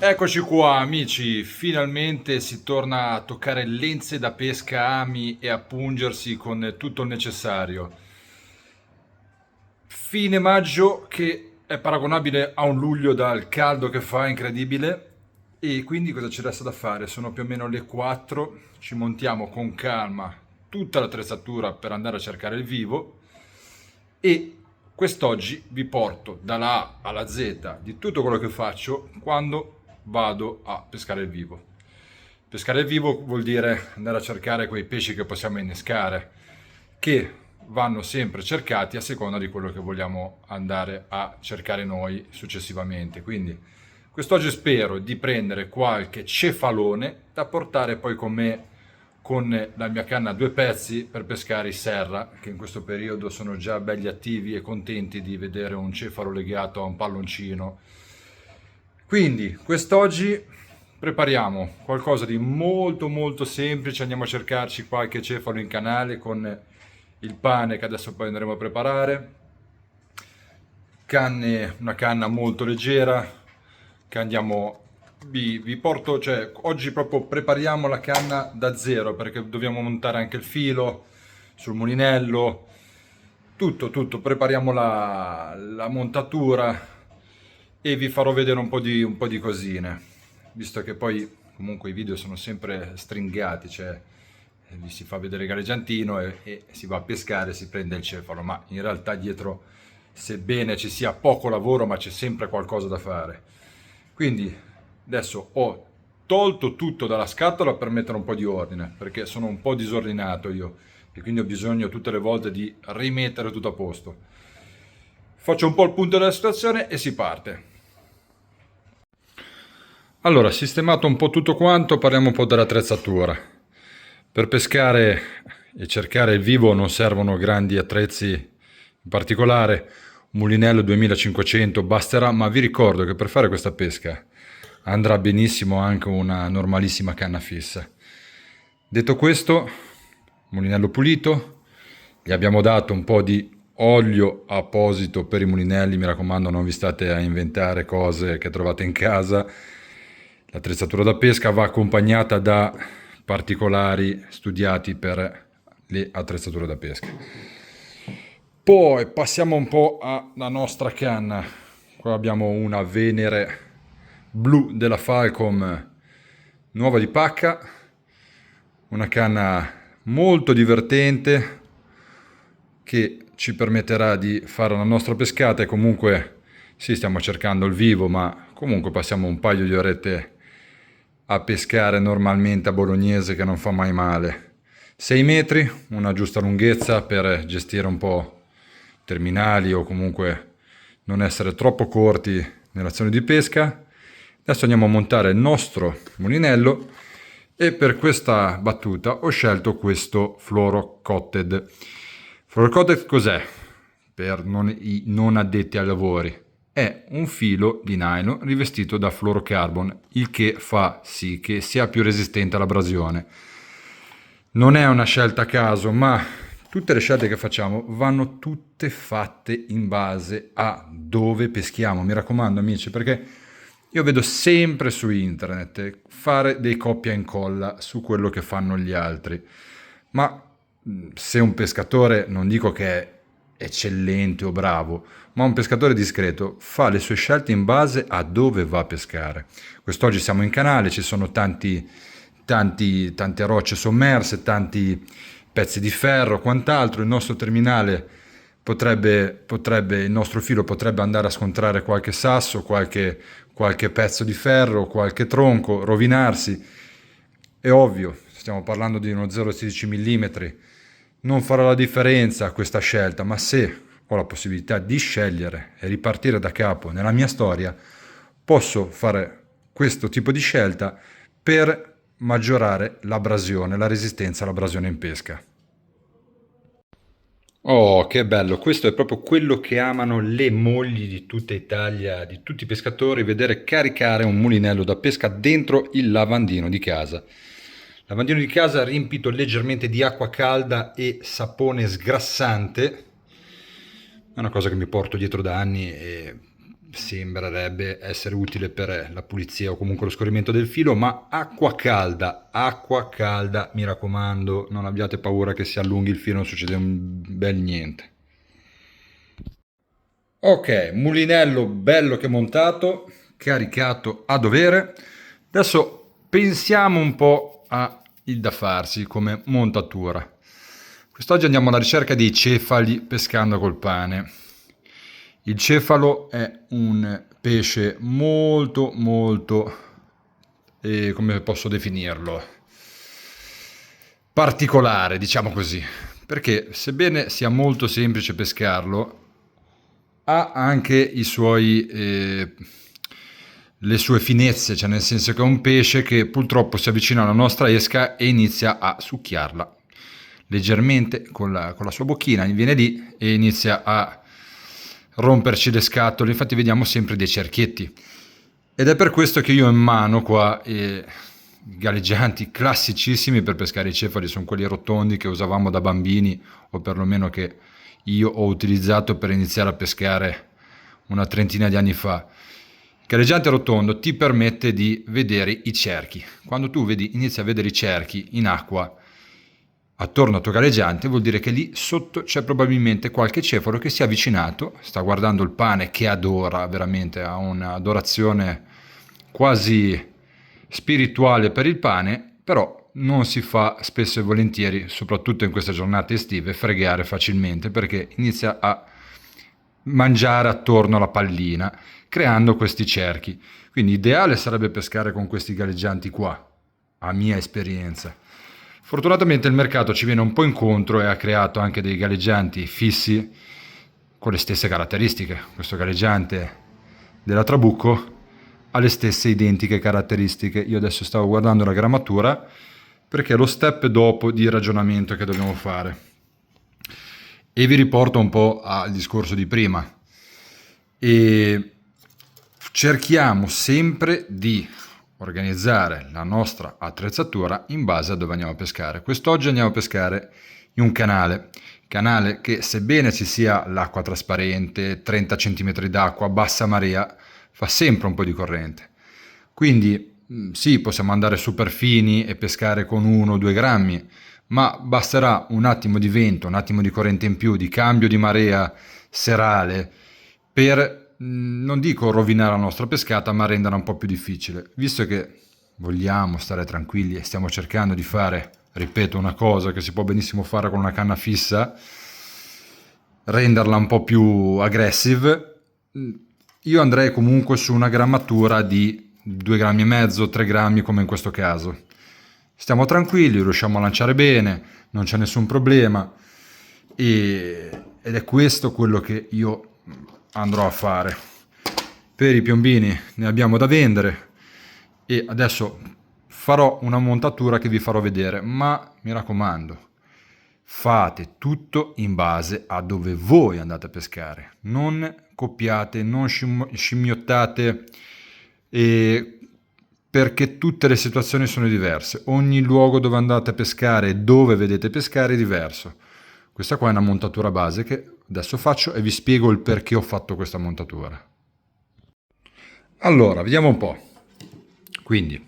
Eccoci qua amici, finalmente si torna a toccare lenze da pesca, ami e a pungersi con tutto il necessario. Fine maggio che è paragonabile a un luglio dal caldo che fa, incredibile. E quindi cosa ci resta da fare? Sono più o meno le 4, ci montiamo con calma tutta l'attrezzatura per andare a cercare il vivo e quest'oggi vi porto dalla A alla Z di tutto quello che faccio quando vado a pescare il vivo. Pescare il vivo vuol dire andare a cercare quei pesci che possiamo innescare, che vanno sempre cercati a seconda di quello che vogliamo andare a cercare noi successivamente. Quindi quest'oggi spero di prendere qualche cefalone da portare poi con me con la mia canna a due pezzi per pescare i serra, che in questo periodo sono già belli attivi e contenti di vedere un cefalo legato a un palloncino. Quindi quest'oggi prepariamo qualcosa di molto semplice, andiamo a cercarci qualche cefalo in canale con il pane che adesso poi andremo a preparare, una canna molto leggera che andiamo vi porto, cioè oggi proprio prepariamo la canna da zero perché dobbiamo montare anche il filo sul mulinello, tutto, prepariamo la montatura e vi farò vedere un po' di cosine, visto che poi comunque i video sono sempre stringati, cioè vi si fa vedere il gareggiantino e si va a pescare, si prende il cefalo, ma in realtà dietro, sebbene ci sia poco lavoro, ma c'è sempre qualcosa da fare. Quindi adesso ho tolto tutto dalla scatola per mettere un po' di ordine, perché sono un po' disordinato io e quindi ho bisogno tutte le volte di rimettere tutto a posto. Faccio un po' il punto della situazione e si parte. Allora, sistemato un po' tutto quanto, parliamo un po' dell'attrezzatura. Per pescare e cercare il vivo non servono grandi attrezzi, in particolare un mulinello 2500 basterà, ma vi ricordo che per fare questa pesca andrà benissimo anche una normalissima canna fissa. Detto questo, mulinello pulito, gli abbiamo dato un po' di olio apposito per i mulinelli, mi raccomando non vi state a inventare cose che trovate in casa. L'attrezzatura da pesca va accompagnata da particolari studiati per le attrezzature da pesca. Poi passiamo un po' alla nostra canna. Qua abbiamo una Venere blu della Falcom nuova di pacca, una canna molto divertente che ci permetterà di fare la nostra pescata e comunque sì, stiamo cercando il vivo, ma comunque passiamo un paio di orette a pescare normalmente a bolognese che non fa mai male. 6 metri, una giusta lunghezza per gestire un po' terminali o comunque non essere troppo corti nell'azione di pesca. Adesso andiamo a montare il nostro mulinello e per questa battuta ho scelto questo Fluoro Coated. Fluoro Coated cos'è? Per i non addetti ai lavori. È un filo di nylon rivestito da fluorocarbon, il che fa sì che sia più resistente all'abrasione. Non è una scelta a caso, ma tutte le scelte che facciamo vanno tutte fatte in base a dove peschiamo. Mi raccomando amici, perché io vedo sempre su internet fare dei copia e incolla su quello che fanno gli altri, ma se un pescatore, non dico che è eccellente o bravo, ma un pescatore discreto fa le sue scelte in base a dove va a pescare. Quest'oggi siamo in canale, ci sono tante rocce sommerse, tanti pezzi di ferro, quant'altro. Il nostro terminale il nostro filo potrebbe andare a scontrare qualche sasso, qualche pezzo di ferro, qualche tronco, rovinarsi. È ovvio, stiamo parlando di uno 0,16 mm, non farà la differenza questa scelta, ma se ho la possibilità di scegliere e ripartire da capo nella mia storia, posso fare questo tipo di scelta per maggiorare l'abrasione, la resistenza all'abrasione in pesca. Oh, che bello! Questo è proprio quello che amano le mogli di tutta Italia, di tutti i pescatori, vedere caricare un mulinello da pesca dentro il lavandino di casa. Lavandino di casa riempito leggermente di acqua calda e sapone sgrassante. È una cosa che mi porto dietro da anni e sembrerebbe essere utile per la pulizia o comunque lo scorrimento del filo, ma acqua calda, mi raccomando, non abbiate paura che si allunghi il filo, non succede un bel niente. Ok, mulinello bello che montato, caricato a dovere. Adesso pensiamo un po' al da farsi come montatura. Quest'oggi andiamo alla ricerca dei cefali pescando col pane. Il cefalo è un pesce molto, come posso definirlo, particolare, diciamo così, perché sebbene sia molto semplice pescarlo, ha anche le sue finezze, cioè nel senso che è un pesce che purtroppo si avvicina alla nostra esca e inizia a succhiarla leggermente con la sua bocchina, viene lì e inizia a romperci le scatole. Infatti vediamo sempre dei cerchietti, ed è per questo che io ho in mano qua galleggianti classicissimi per pescare i cefali. Sono quelli rotondi che usavamo da bambini, o perlomeno che io ho utilizzato per iniziare a pescare una trentina di anni fa. Il galleggiante rotondo ti permette di vedere i cerchi. Quando tu inizi a vedere i cerchi in acqua attorno al tuo galleggiante, vuol dire che lì sotto c'è probabilmente qualche cefalo che si è avvicinato, sta guardando il pane, che adora, veramente ha un'adorazione quasi spirituale per il pane, però non si fa spesso e volentieri, soprattutto in queste giornate estive, fregare facilmente, perché inizia a mangiare attorno alla pallina, creando questi cerchi. Quindi ideale sarebbe pescare con questi galleggianti qua, a mia esperienza. Fortunatamente il mercato ci viene un po' incontro e ha creato anche dei galleggianti fissi con le stesse caratteristiche. Questo galleggiante della Trabucco ha le stesse identiche caratteristiche. Io adesso stavo guardando la grammatura perché è lo step dopo di ragionamento che dobbiamo fare. E vi riporto un po' al discorso di prima. E cerchiamo sempre di organizzare la nostra attrezzatura in base a dove andiamo a pescare. Quest'oggi andiamo a pescare in un canale che, sebbene ci sia l'acqua trasparente, 30 cm d'acqua, bassa marea, fa sempre un po' di corrente. Quindi sì, possiamo andare super fini e pescare con 1-2 grammi, ma basterà un attimo di vento, un attimo di corrente in più, di cambio di marea serale, per non dico rovinare la nostra pescata, ma renderla un po' più difficile. Visto che vogliamo stare tranquilli e stiamo cercando di fare, ripeto, una cosa che si può benissimo fare con una canna fissa, renderla un po' più aggressive, io andrei comunque su una grammatura di 2,5 grammi, 3 grammi, come in questo caso. Stiamo tranquilli, riusciamo a lanciare bene, non c'è nessun problema, ed è questo quello che io andrò a fare. Per i piombini ne abbiamo da vendere e adesso farò una montatura che vi farò vedere, ma mi raccomando, fate tutto in base a dove voi andate a pescare, non copiate, non scimmiottate, perché tutte le situazioni sono diverse, ogni luogo dove andate a pescare e dove vedete pescare è diverso. Questa qua è una montatura base che adesso faccio e vi spiego il perché ho fatto questa montatura. Allora, vediamo un po'. Quindi,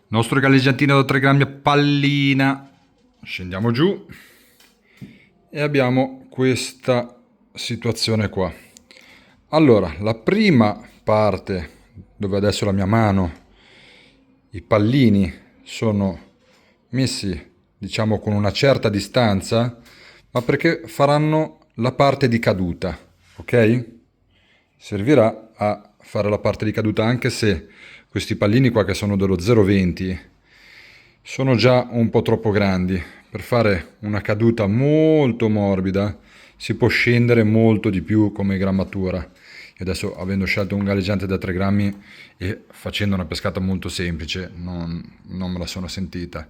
nostro galleggiantino da 3 grammi a pallina, scendiamo giù e abbiamo questa situazione qua. Allora, la prima parte, dove adesso la mia mano, i pallini sono messi, diciamo, con una certa distanza, ma perché faranno la parte di caduta, ok? Servirà a fare la parte di caduta, anche se questi pallini qua, che sono dello 0,20, sono già un po' troppo grandi. Per fare una caduta molto morbida si può scendere molto di più come grammatura. E adesso, avendo scelto un galleggiante da 3 grammi e facendo una pescata molto semplice, non me la sono sentita.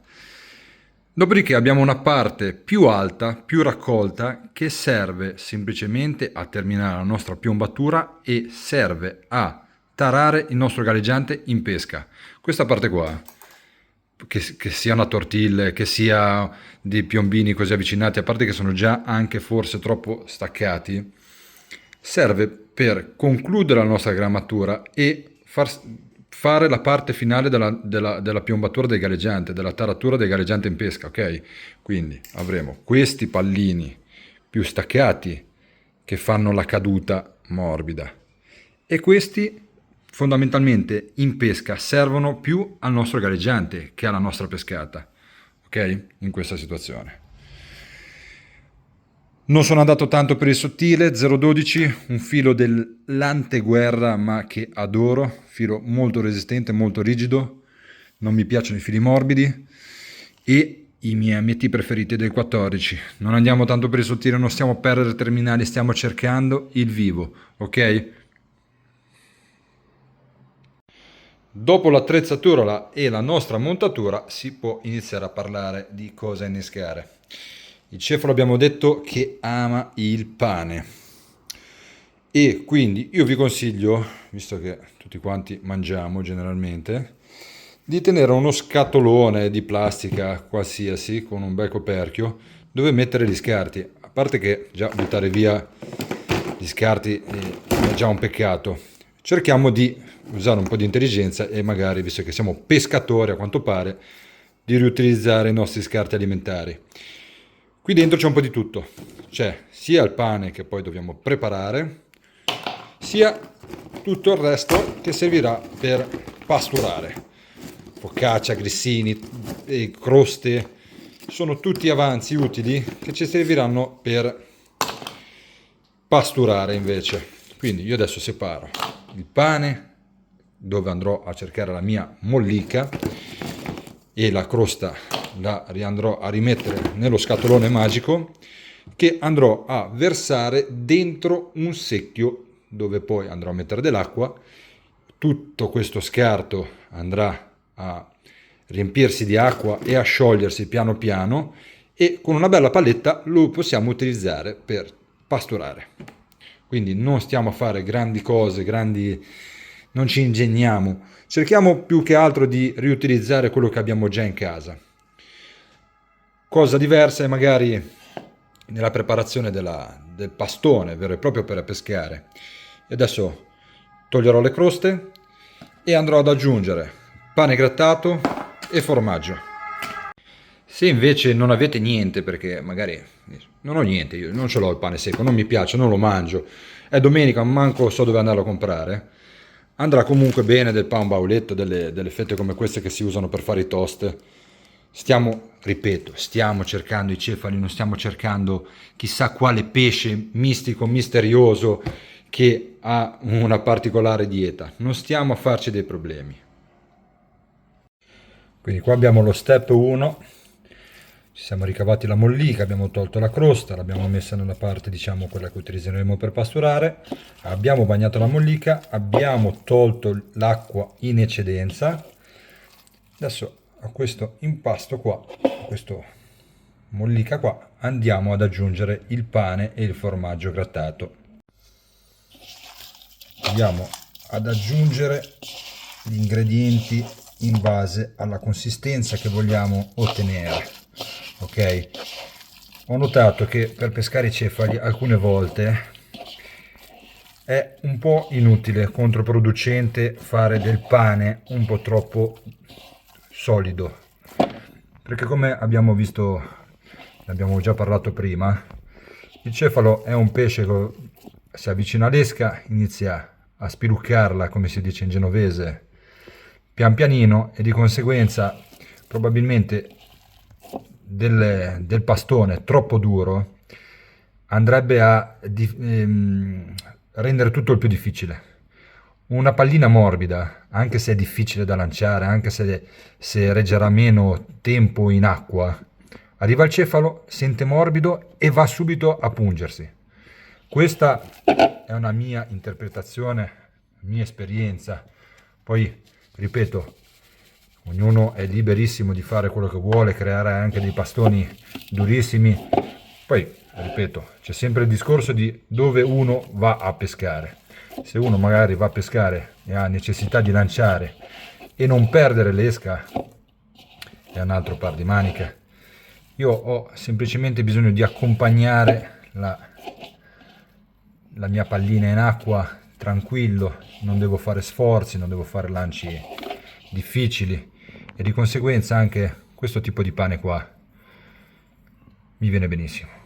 Dopodiché abbiamo una parte più alta, più raccolta, che serve semplicemente a terminare la nostra piombatura e serve a tarare il nostro galleggiante in pesca. Questa parte qua, che sia una tortilla, che sia dei piombini così avvicinati, a parte che sono già anche forse troppo staccati, serve per concludere la nostra grammatura e fare la parte finale della piombatura del galleggiante, della taratura del galleggiante in pesca, ok? Quindi avremo questi pallini più staccati che fanno la caduta morbida e questi fondamentalmente in pesca servono più al nostro galleggiante che alla nostra pescata, ok? In questa situazione. Non sono andato tanto per il sottile, 0,12, un filo dell'anteguerra ma che adoro, filo molto resistente, molto rigido, non mi piacciono i fili morbidi e i miei ammetti preferiti del 14. Non andiamo tanto per il sottile, non stiamo a perdere terminali, stiamo cercando il vivo, ok? Dopo l'attrezzatura e la nostra montatura si può iniziare a parlare di cosa innescare. Il cefalo abbiamo detto che ama il pane e quindi io vi consiglio, visto che tutti quanti mangiamo generalmente, di tenere uno scatolone di plastica qualsiasi con un bel coperchio dove mettere gli scarti. A parte che già buttare via gli scarti è già un peccato. Cerchiamo di usare un po' di intelligenza e magari, visto che siamo pescatori a quanto pare, di riutilizzare i nostri scarti alimentari. Qui dentro c'è un po' di tutto, c'è sia il pane che poi dobbiamo preparare, sia tutto il resto che servirà per pasturare. Focaccia, grissini, croste, sono tutti avanzi utili che ci serviranno per pasturare invece. Quindi io adesso separo il pane, dove andrò a cercare la mia mollica, e la crosta la andrò a rimettere nello scatolone magico che andrò a versare dentro un secchio dove poi andrò a mettere dell'acqua. Tutto questo scarto andrà a riempirsi di acqua e a sciogliersi piano piano e con una bella palletta lo possiamo utilizzare per pasturare. Quindi non stiamo a fare grandi cose, non ci ingegniamo, cerchiamo più che altro di riutilizzare quello che abbiamo già in casa. Cosa diversa è magari nella preparazione del pastone vero e proprio per pescare. E adesso toglierò le croste e andrò ad aggiungere pane grattato e formaggio. Se invece non avete niente, perché magari non ho niente, io non ce l'ho il pane secco, non mi piace, non lo mangio, è domenica, manco so dove andarlo a comprare, andrà comunque bene del pan bauletto, delle fette come queste che si usano per fare i toast. Stiamo cercando i cefali, non stiamo cercando chissà quale pesce mistico, misterioso che ha una particolare dieta, non stiamo a farci dei problemi. Quindi qua abbiamo lo step 1, ci siamo ricavati la mollica, abbiamo tolto la crosta, l'abbiamo messa nella parte, diciamo, quella che utilizzeremo per pasturare, abbiamo bagnato la mollica, abbiamo tolto l'acqua in eccedenza. Adesso a questo impasto qua, a questo mollica qua, andiamo ad aggiungere il pane e il formaggio grattato. Andiamo ad aggiungere gli ingredienti in base alla consistenza che vogliamo ottenere. Ok, ho notato che per pescare i cefali alcune volte è un po' inutile, controproducente fare del pane un po' troppo solido, perché come abbiamo visto, ne abbiamo già parlato prima, il cefalo è un pesce che si avvicina all'esca, inizia a spiluccarla, come si dice in genovese, pian pianino, e di conseguenza probabilmente del pastone troppo duro andrebbe a rendere tutto il più difficile. Una pallina morbida, anche se è difficile da lanciare, anche se reggerà meno tempo in acqua, arriva il cefalo, sente morbido e va subito a pungersi. Questa è una mia interpretazione, mia esperienza. Poi, ripeto, ognuno è liberissimo di fare quello che vuole, creare anche dei pastoni durissimi. Poi, ripeto, c'è sempre il discorso di dove uno va a pescare. Se uno magari va a pescare e ha necessità di lanciare e non perdere l'esca, è un altro par di maniche. Io ho semplicemente bisogno di accompagnare la mia pallina in acqua tranquillo, non devo fare sforzi, non devo fare lanci difficili e di conseguenza anche questo tipo di pane qua mi viene benissimo.